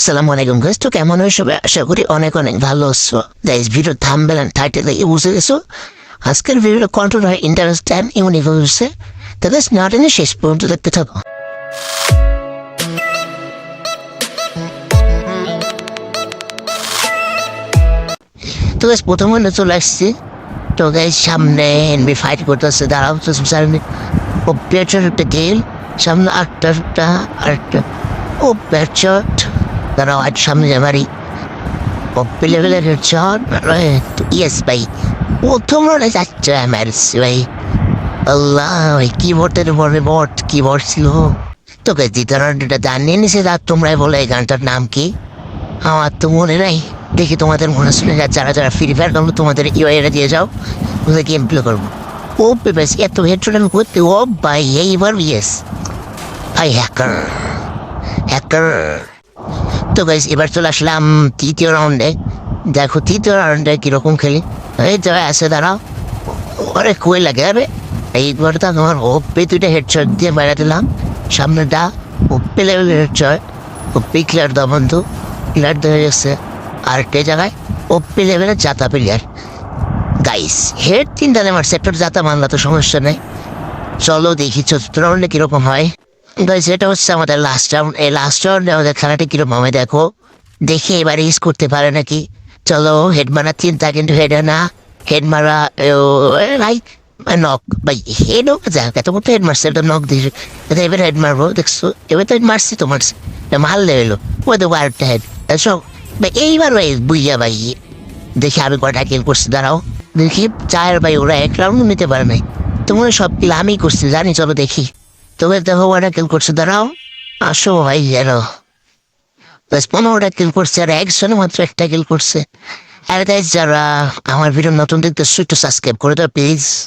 সালাম আলাইকুম গাইস, তো কেমন হয় সবাই? আশা করি অনেক অনেক ভালো আছো guys. Video thumbnail and title দেখে বুঝে গেছো আজকের ভিডিওটা কন্ট্রোল হয় ইন্টারেস্ট এন্ড ইউনিভার্সে। তো গাইস না টেনে শেষ পর্যন্ত দেখতে থাকো। তো গাইস প্রথমে চলে আসছি। তো গাইস সামনে এনবি ফাইট করতেছে, দাঁড়াও তো সামনে ও পেছর একটা গেল, সামনে আরেকটা ও পেছর, দাঁড়াও আজ সামনে যাবারই পপ্পি লেভেলের হেডশট। ইয়েস ভাই, প্রথম রাউন্ডে যাচ্ছে মারছি ভাই। আল্লাহ ভাই, কিবোর্ডের উপরে বট কিবোর্ড ছিল। তোকে দ্বিতীয় রাউন্ডটা জানিয়ে নিছে, আর তোমরাই বলে এই গানটার নাম কি? আমার তো মনে নাই। দেখি তোমাদের মনে শুনে যারা যারা ফ্রি ফায়ার করবো তোমাদের ইউআইটা দিয়ে যাও, ওদের গেম প্লে করবো। ও বেশ এত হেডশট আমি করতে, ও ভাই এইবার ইয়েস ভাই, হ্যাকার হ্যাকার। তো গাইস এবার চলে আসলাম তৃতীয় রাউন্ডে। দেখো তৃতীয় রাউন্ডে কিরকম খেলি। এই তো আছে, দাঁড়াও। ওরে কই লাগে আরে, এইবার তো তোমার ওপে দুইটা হেডশট দিয়ে বেড়া দিলাম। সামনেটা ওপে লেভেলের হেডশট, ওপে ক্লিয়ার দাও বন্ধু, ক্লিয়ার দেখা যাচ্ছে। আরেকটা জায়গায় ওপে লেভেলের জাতা প্লেয়ার। গাইস হেড তিনটা আমার সেক্টর জাতা মানলা তো সমস্যা নেই। চলো দেখি চতুর্থ রাউন্ডে কিরকম হয়। গাইস এটা হচ্ছে আমাদের লাস্ট রাউন্ড। এই লাস্ট রাউন্ডে আমাদের খেলাটা কিরকম হবে দেখো, দেখি এবার ইউজ করতে পারে নাকি। চলো হেড মারা চিন্তা, কিন্তু হেডে না, হেড মারা লাইক নক ভাই, হেড হোক যাক, এত মতো হেড মারছে, এটা নক দিয়েছে। এবার হেড মারবো, দেখছো এবার তো হেড মারছি, তো মারছি মারলে এলো ওই তো আরেকটা হেড। সব ভাই এইবার ভাই বুঝা ভাই, দেখি আমি কয়টা কিল করছি, দাঁড়াও দেখি। চার ভাই ওরা এক রাউন্ড নিতে পারে নাই, তোমরা সব কিল আমি করছি জানি। চলো দেখি, তবে দেখো ওরা কিল করছে, দাঁড়াও আসো ভাই জানো। বাস 15টা কিল করছে, আর একজনে মাত্র একটা কিল করছে। আর তাই যারা আমার ভিডিও নতুন দেখতে একটু সাবস্ক্রাইব করে দাও প্লিজ।